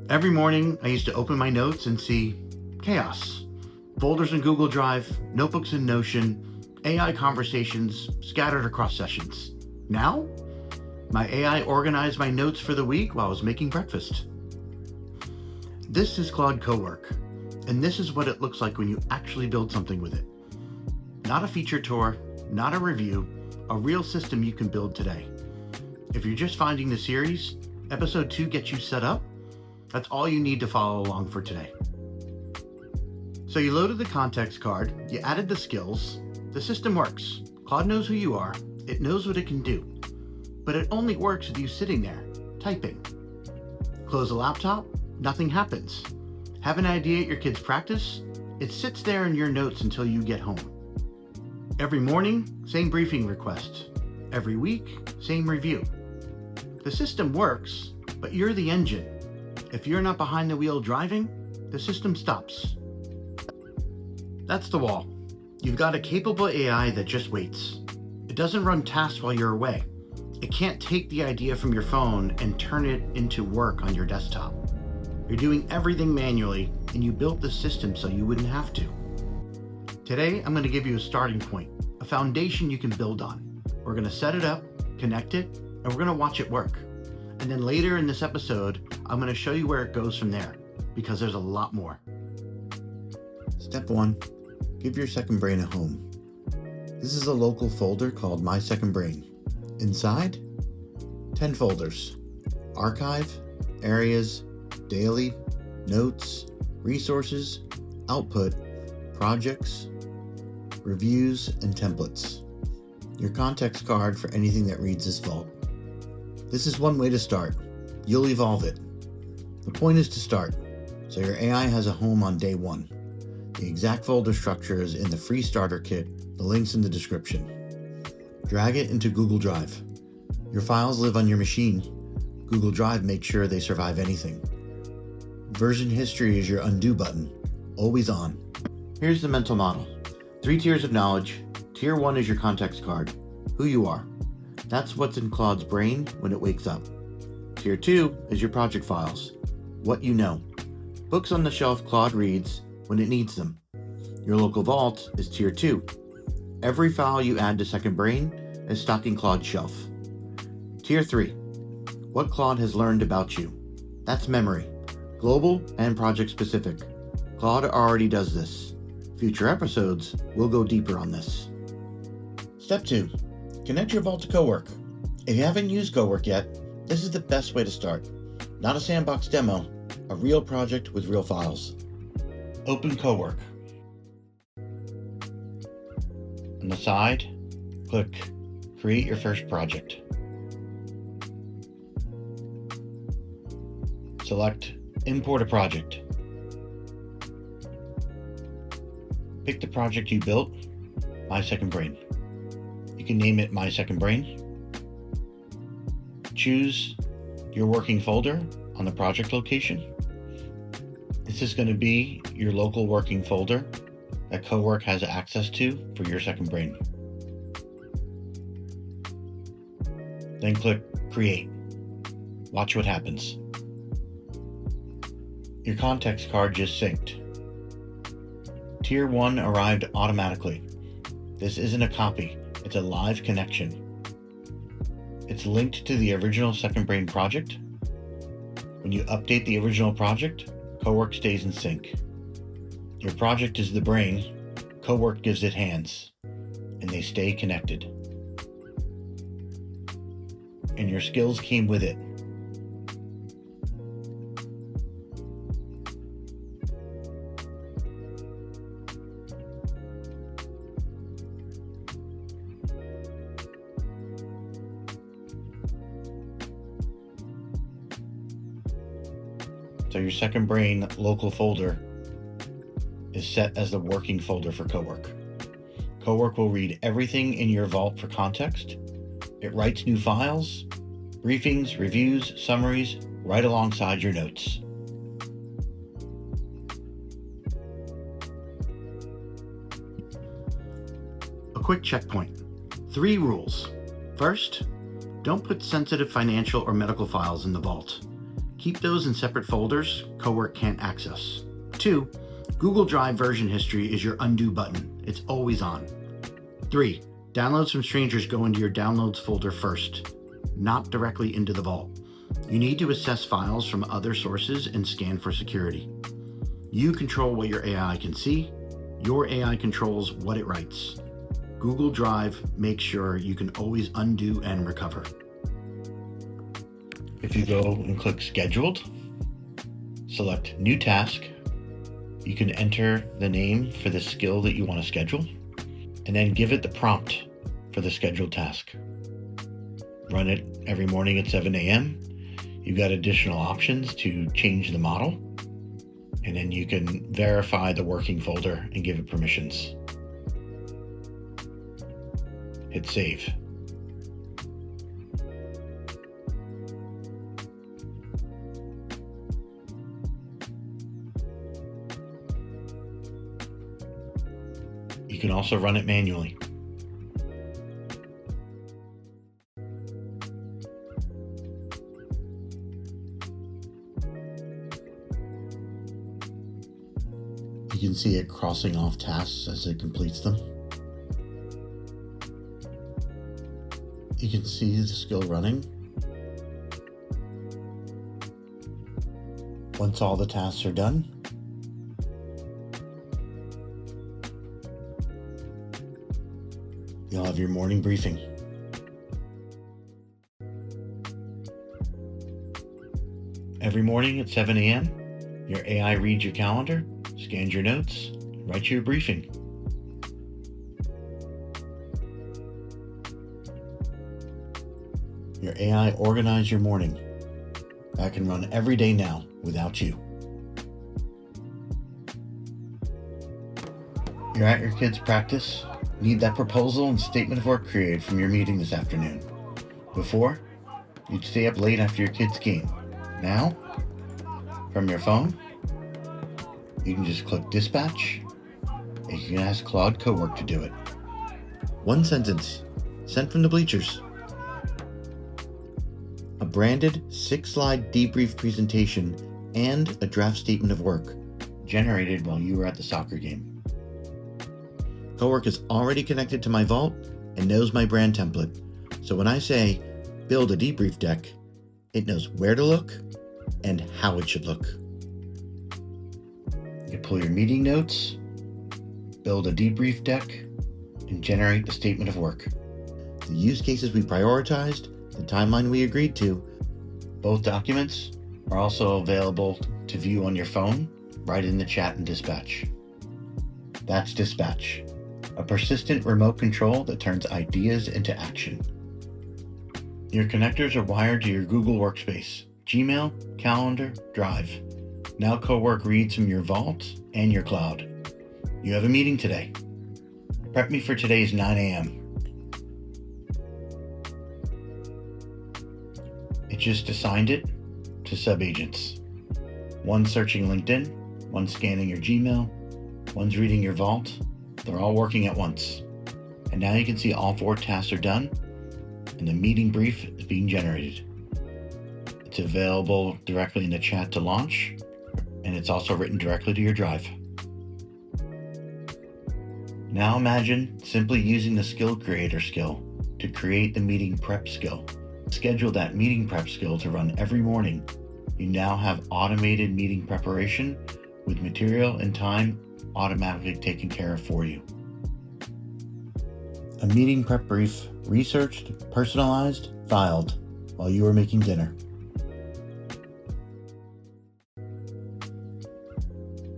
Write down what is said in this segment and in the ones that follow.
Every morning, I used to open my notes and see chaos. Folders in Google Drive, notebooks in Notion, AI conversations scattered across sessions. Now, my AI organized my notes for the week while I was making breakfast. This is Claude CoWork, and this is what it looks like when you actually build something with it. Not a feature tour, not a review, a real system you can build today. If you're just finding the series, episode 2 gets you set up. That's all you need to follow along for today. So you loaded the context card, you added the skills, the system works. Claude knows who you are, it knows what it can do. But it only works with you sitting there, typing. Close the laptop, nothing happens. Have an idea at your kid's practice? It sits there in your notes until you get home. Every morning, same briefing request. Every week, same review. The system works, but you're the engine. If you're not behind the wheel driving, the system stops. That's the wall. You've got a capable AI that just waits. It doesn't run tasks while you're away. It can't take the idea from your phone and turn it into work on your desktop. You're doing everything manually, and you built the system so you wouldn't have to. Today, I'm going to give you a starting point, a foundation you can build on. We're going to set it up, connect it, and we're going to watch it work. And then later in this episode, I'm going to show you where it goes from there, because there's a lot more. Step 1, give your second brain a home. This is a local folder called My Second Brain. Inside, 10 folders: Archive, Areas, Daily, Notes, Resources, Output, Projects, Reviews, and Templates. Your context card for anything that reads this vault. This is one way to start. You'll evolve it. The point is to start, so your AI has a home on day 1. The exact folder structure is in the free starter kit, the link's in the description. Drag it into Google Drive. Your files live on your machine. Google Drive makes sure they survive anything. Version history is your undo button, always on. Here's the mental model. 3 tiers of knowledge. Tier 1 is your context card, who you are. That's what's in Claude's brain when it wakes up. Tier 2 is your project files, what you know. Books on the shelf Claude reads when it needs them. Your local vault is Tier 2. Every file you add to Second Brain is stocking Claude's shelf. Tier 3, what Claude has learned about you. That's memory, global and project specific. Claude already does this. Future episodes will go deeper on this. Step 2. Connect your vault to CoWork. If you haven't used CoWork yet, this is the best way to start. Not a sandbox demo, a real project with real files. Open CoWork. On the side, click Create Your First Project. Select Import a Project. Pick the project you built, My Second Brain. You can name it My Second Brain. Choose your working folder on the project location. This is going to be your local working folder that CoWork has access to for your Second Brain. Then click Create. Watch what happens. Your context card just synced. Tier 1 arrived automatically. This isn't a copy. It's a live connection. It's linked to the original Second Brain project. When you update the original project, CoWork stays in sync. Your project is the brain, CoWork gives it hands, and they stay connected. And your skills came with it. So your Second Brain local folder is set as the working folder for CoWork. CoWork will read everything in your vault for context. It writes new files, briefings, reviews, summaries, right alongside your notes. A quick checkpoint. 3 rules. First, don't put sensitive financial or medical files in the vault. Keep those in separate folders CoWork can't access. 2. Google Drive version history is your undo button. It's always on. 3. Downloads from strangers go into your downloads folder first, not directly into the vault. You need to assess files from other sources and scan for security. You control what your AI can see. Your AI controls what it writes. Google Drive makes sure you can always undo and recover. If you go and click Scheduled, select New Task, you can enter the name for the skill that you want to schedule, and then give it the prompt for the scheduled task. Run it every morning at 7 a.m. You've got additional options to change the model, and then you can verify the working folder and give it permissions. Hit save. You can also run it manually. You can see it crossing off tasks as it completes them. You can see the skill running. Once all the tasks are done, you'll have your morning briefing. Every morning at 7 a.m., your AI reads your calendar, scans your notes, and writes you a briefing. Your AI organizes your morning. That can run every day now without you. You're at your kids' practice. Need that proposal and statement of work created from your meeting this afternoon. Before, you'd stay up late after your kids' game. Now, from your phone, you can just click Dispatch, and you can ask Claude CoWork to do it. One sentence, sent from the bleachers. A branded 6-slide debrief presentation and a draft statement of work generated while you were at the soccer game. CoWork is already connected to my vault and knows my brand template, so when I say build a debrief deck, it knows where to look and how it should look. You pull your meeting notes, build a debrief deck, and generate a statement of work. The use cases we prioritized, the timeline we agreed to, both documents are also available to view on your phone right in the chat in Dispatch. That's Dispatch, a persistent remote control that turns ideas into action. Your connectors are wired to your Google Workspace, Gmail, Calendar, Drive. Now CoWork reads from your vault and your cloud. You have a meeting today. Prep me for today's 9 a.m. It just assigned it to sub-agents. One searching LinkedIn, one scanning your Gmail, one's reading your vault. They're all working at once. And now you can see all 4 tasks are done, and the meeting brief is being generated. It's available directly in the chat to launch, and it's also written directly to your drive. Now imagine simply using the skill creator skill to create the meeting prep skill. Schedule that meeting prep skill to run every morning. You now have automated meeting preparation with material and time automatically taken care of for you. A meeting prep brief, researched, personalized, filed while you are making dinner.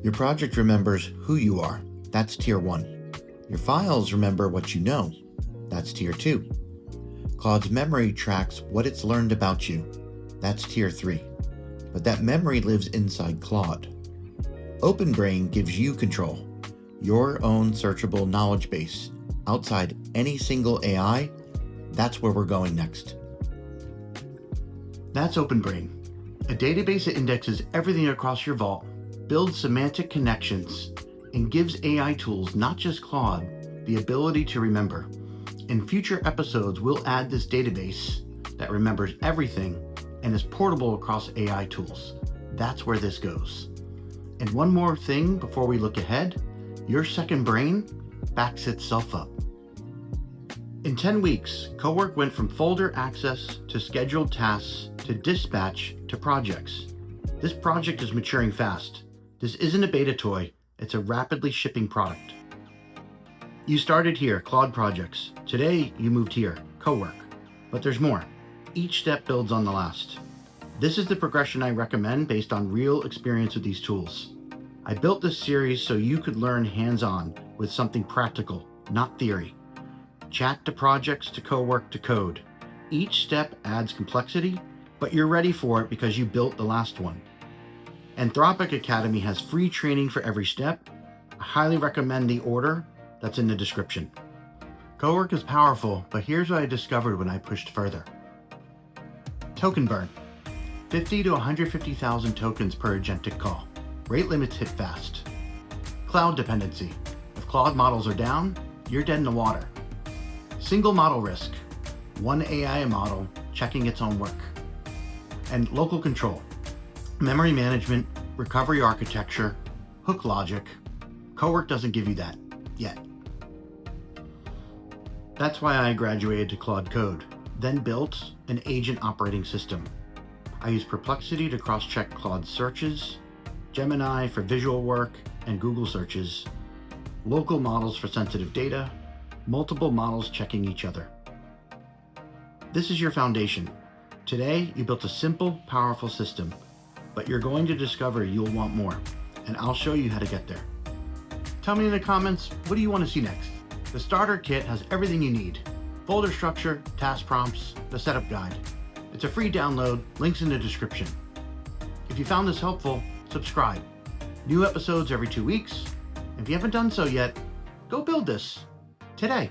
Your project remembers who you are. That's tier 1. Your files remember what you know. That's tier 2. Claude's memory tracks what it's learned about you. That's tier 3. But that memory lives inside Claude. OpenBrain gives you control, your own searchable knowledge base. Outside any single AI, that's where we're going next. That's OpenBrain, a database that indexes everything across your vault, builds semantic connections, and gives AI tools, not just Claude, the ability to remember. In future episodes, we'll add this database that remembers everything and is portable across AI tools. That's where this goes. And one more thing before we look ahead, your second brain backs itself up. In 10 weeks, CoWork went from folder access to scheduled tasks to dispatch to projects. This project is maturing fast. This isn't a beta toy, it's a rapidly shipping product. You started here, Claude Projects. Today, you moved here, CoWork. But there's more. Each step builds on the last. This is the progression I recommend based on real experience with these tools. I built this series so you could learn hands-on with something practical, not theory. Chat to projects to CoWork to code. Each step adds complexity, but you're ready for it because you built the last one. Anthropic Academy has free training for every step. I highly recommend the order that's in the description. CoWork is powerful, but here's what I discovered when I pushed further. Token burn. 50 to 150,000 tokens per agentic call. Rate limits hit fast. Cloud dependency. If Claude models are down, you're dead in the water. Single model risk. One AI model checking its own work. And local control. Memory management, recovery architecture, hook logic. CoWork doesn't give you that yet. That's why I graduated to Claude Code, then built an agent operating system. I use Perplexity to cross-check Claude searches, Gemini for visual work and Google searches, local models for sensitive data, multiple models checking each other. This is your foundation. Today, you built a simple, powerful system, but you're going to discover you'll want more, and I'll show you how to get there. Tell me in the comments, what do you want to see next? The starter kit has everything you need. Folder structure, task prompts, the setup guide. It's a free download, links in the description. If you found this helpful, subscribe. New episodes every 2 weeks. If you haven't done so yet, go build this today.